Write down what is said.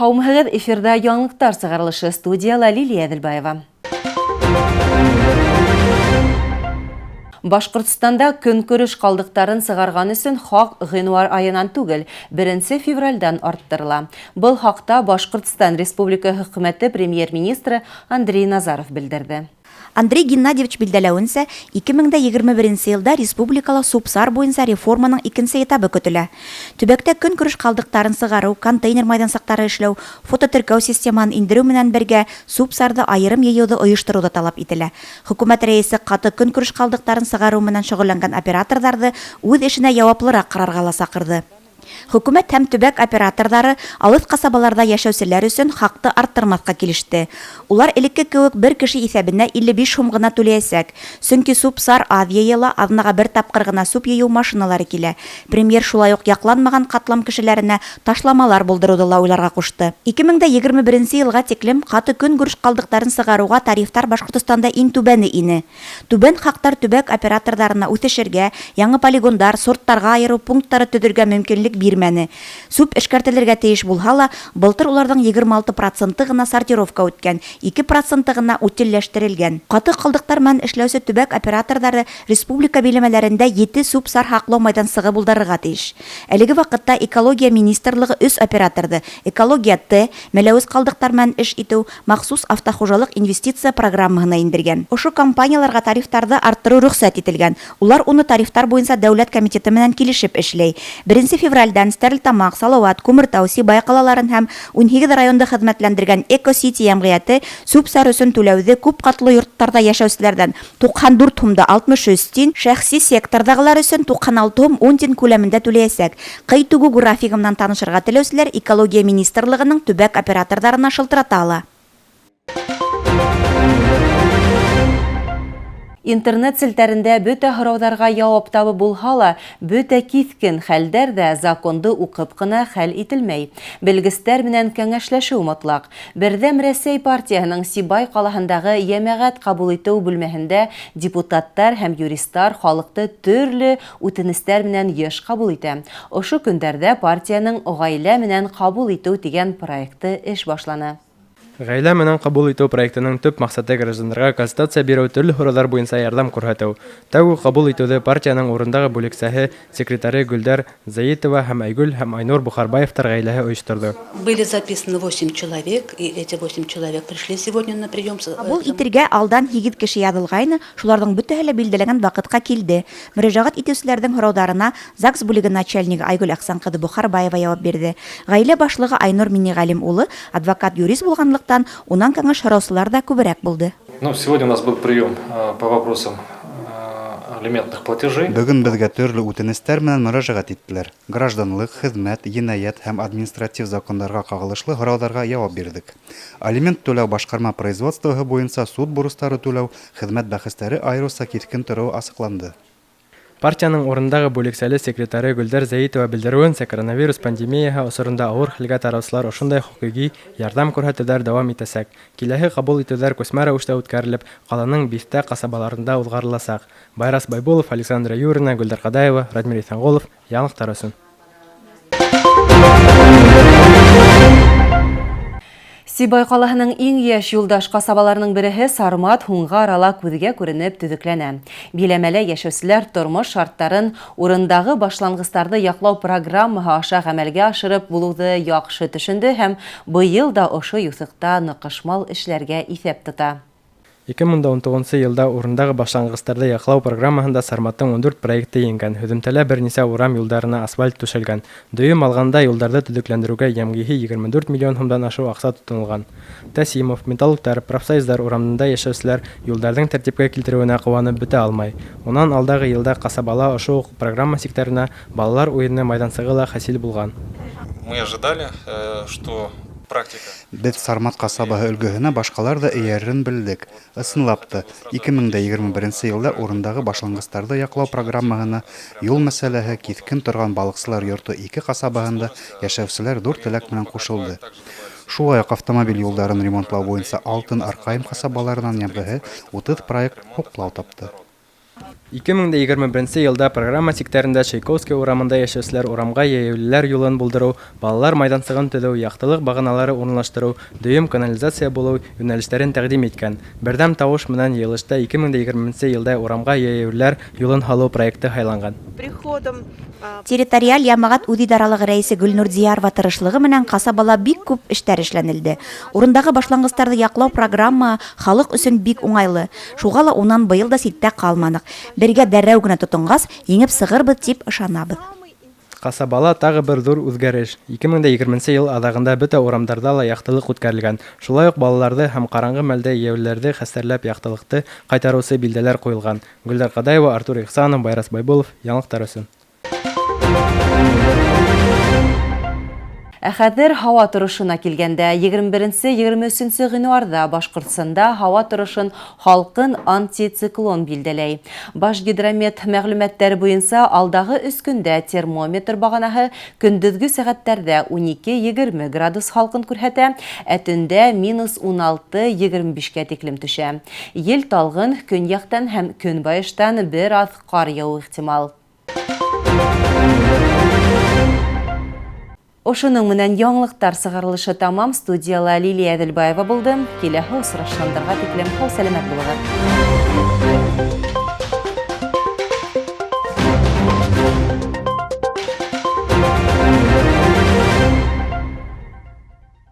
Һаумыһығыҙ, эфирда яңлыҡтар сығарылышы, студияла Лилия Әҙелбаева. Башҡортостанда көнкүреш ҡалдыҡтарын сығарған өсөн хаҡ ғинуар айынан түгел, 1 февральдан арттырыла. Был хаҡта Башҡортостан Республика Хөкүмәте премьер-министры Андрей Назаров белдерҙе. Андрей Геннадьевич билдәләүенсә, 2021 елда республикала субсар буйынса реформаның икенсе этабы көтөлә. Төбәктә көнкүреш ҡалдыҡтарын сығарыу, контейнер майҙансыҡтары эшләү, фототөркәү системаһын индереү менән бергә субсарҙы айырым йыйыуҙы ойоштороуҙы талап ителә. Хөкүмәт рәйесе ҡаты көнкүреш ҡалдыҡтарын сығарыу менән шөғөлләнгән операторҙарҙы үҙ эшенә яуаплыраҡ ҡарарға ла саҡырҙы. Хөкүмәт һәм төбәк операторҙары алыҫ ҡасабаларҙа йәшәүселәр өсөн хаҡты арттырмаҫҡа килеште. Улар элекке кеүек бер кеше иҫәбенә 55 һум ғына түләйәсәк. Сөнки субсар аҙ йыйыла, аҙнаға бер тапҡыр ғына суп йыйыу машиналары килә. Премьер шулай уҡ яҡланмаған ҡатлам кешеләренә ташламалар булдырыуҙы ла уйларға ҡушты. 2021 йылға тиклем ҡаты көнкүреш ҡалдыҡтарын сығарыуға тарифтар Башҡортостанда иң түбәне ине. Түбән хаҡтар төбәк операторҙарына үҫешергә, яңы полигондар, сорттарға айырыу пункттары төҙөргә мөмкинлек бирмәне. Суп эшкәртелергә тейеш булһа ла, былтыр уларҙың 26% ғына сортировка үткән, 2% ғына утилләштерелгән. Ҡаты ҡалдыҡтар менән эшләүсе төбәк операторҙары республика биләмәләрендә 7 субсар һаҡлау майҙансығы булдырырға тейеш. Әлеге ваҡытта экология министрлығы 3 операторҙы, экология Т, мәләүез ҡалдыҡтар менән эш итеү, махсус автохужалыҡ инвестиция программаһына индергән. Ошо компанияларға тарифтарҙы арттырыу рөхсәт ителгән. Улар уны тарифтар буйынса дәүләт комитеты менән килешеп эшләй. 1 февральдан Стәрлетамаҡ, Салауат, Күмертау, Сибай ҡалаларын һәм 18 районды хеҙмәтләндергән Эко-Сити йәмғиәте субсар өсөн түләүҙе күп ҡатлы йорттарҙа йәшәүселәрҙән 94 һумда 63 тин, шәхси секторҙағылар өсөн 96 һум 10 тин күләмендә түләйәсәк. Ҡый түгү графигы менән танышырға теләүселәр экология министрлығының төбәк операторҙарына шылтырата ала. Интернет селтәрендә бөтә һорауҙарға яуап табы булһа ла, бөтә киҫкен хәлдәр ҙә законды уҡып ҡына хәл ителмәй. Белгестәр менән кәңәшләшеү мотлаҡ. Берҙәм Рәсәй партияһының Сибай ҡалаһындағы йәмәғәт ҡабул итеү бүлмәһендә депутаттар һәм юристтар халыҡты төрлө үтенестәр менән йыш ҡабул итә. Ошо көндәрҙә партияның ғаилә менән ҡабул итеү тигән проекты эш башланы. Ғаилә менән ҡабул итеү проектының төп маҡсаты граждандарға консультация биреү төрлө һорауҙар буйынса ярҙам күрһәтеү. Тәүге ҡабул итеүҙе партияның урындағы бүлексәһе, секретары Гөлдәр Заитова һәм Айгөл һәм Айнур Бухарбаевтар ғаиләһе ойошторҙо. Были записаны 8 человек, и эти 8 человек пришли сегодня на прием. Ҡабул итергә алдан 8 кеше яҙылғайны, шуларҙың бөтәһе лә билдәләгән ваҡытҡа килде. Мөрәжәғәт итеүселәрҙең һорауҙарына ЗАГС бүлеге начальнигы Айгөл Әхсан ҡыҙы Бухарбаева яуап бирҙе. Ғаилә башлығы Айнур Миниғәлим улы, адвокат-юрист булғанлыҡтан, унан кәңәш һораусылар да күберәк булды. Сегодня у нас был прием по вопросам алиментных платежей. Бөгөн беҙгә төрлө үтенестәр менән мөрәжәғәт иттеләр. Гражданлык, хеҙмәт, енәйәт һәм административ закондарға ҡағылышлы һорауҙарға яуап бирҙек. Алимент түләү башҡарма производствоһы буйынса суд бурыстары түләү, хеҙмәт бәхәстәре айырыуса киҫкен тороуы асыҡланды. Партияның урындағы бүлексәле секретары Гөлдәр Заитова белдереүенсә, коронавирус пандемияһы осоронда ауыр хәлгә тараусылар ошондай хоҡуҡи ярҙам күрһәтеүҙәр дауам итәсәк. Киләһе ҡабул итеүҙәр күсмә рәүештә үткәрелеп, ҡаланың 5 ҡасабаларында уҙғарыласаҡ. Байрас Байбулов, Александра Юрина, Гөлдәр Ҡадаева, Радмир Иҫәнғолов, яңылыҡтар өсөн. Сибай ҡалаһының иң йәш юлдаш ҡасабаларының береһе Сармат һуңғы арала күҙгә күренеп төҙөкләнә. Биләмәлә йәшәүселәр тормош шарттарын урындағы башланғыстарҙы яҡлау программаһы аша ғәмәлгә ашырып булыуҙы яҡшы төшөндө һәм быйыл да ошо юҫыҡта ныҡышмал эшләргә иҫәп тота. 2019 йылда урындағы башланғыстарҙы яҡлау программаһында Сарматтың 14 проекты еңгән. Һөҙөмтәлә бер нисә урам юлдарына асфальт түшәлгән. Дөйөм алғанда юлдарҙы төҙөкләндереүгә йәмғиһи 24 миллион һумдан ашыу аҡса тотонолған. Тәсимов, металлургтар, профсоюздар урамында йәшәүселәр юлдарҙың тәртипкә килтереүенә ҡыуанып бөтә алмай. Унан алдағы йылда ҡасабала ошо уҡ программа сектарына балалар уйыны майҙансығы ла хасил булған. Мы ожидали, что Беҙ Сармат ҡасабаһы өлгөһөнә башҡалар да эйәрен белдек. Ысынлап та, 2021 йылда урындағы башланғыстарҙы яҡлау программаһына юл мәсьәләһе киҫкен торған балыҡсылар йорто 2 ҡасабаһында йәшәүселәр ҙур теләк менән ҡушылды. Шулай уҡ автомобиль юлдарын ремонтлау буйынса Алтын Арҡайым ҡасабаларынан йәмғиһе 30 проект хуплау тапты. 2021 елда программа сиктерендә Чайковский урамында яшәүчеләр урамга яелүләр юлын булдыру, балалар майдансыгын төзү, яктылык баганалары урнаштыру, дөйем канализация булу юнәлешләрен тәкъдим иткән. Бердәм тавыш менән йылышта 2020 елда урамга яелүләр юлын халу проекты хайланган. Территориаль ямагат үз идаралыгы рәисе Гөлнур Диярова тырышлыгы менән касабала бик күп эшләр эшләнелде. Урындагы башлангычларны яклау программа халык өчен бик уңайлы. Шуга ла унан быел да ситтә калманык. Бергә дәррәү генә тотынгас, еңеп сыгырбыз дип ышанабыз. Касабала тагы бер зур үзгәреш. 2020 ел адагында бөтә урамнарда ла яктылык үткәрелгән. Шулай ук балаларны һәм караңгы мәлдә яелүләрне хәстәрләп яктылыкты кайтарусы билдәләр куелган. Гөлдар Кадаева, Артур Ихсанов, Байрас Байбулов, яңалыктар өчен. Хәзер һава торышына килгәндә 21-23 гыйнварда Башкортстанда һава торышын халкын антициклон билдәләй. Башгидромет мәгълүматлары буенча алдагы 3 көндә термометр баганаһы көндезге сәгатьләрдә 12-20 градус халкын күрһәтә, ә төндә -16-25 тиклем төшә. Ел талгын, көньяктан һәм көнбайыштан бер аз кар яуы ихтимал. Ошының менән яңлыктар сыгырылышы тамам. Студияла Лилия Әделбаева булды. Киләһе очрашкандарга тиклем сау сәламәт булыгыз.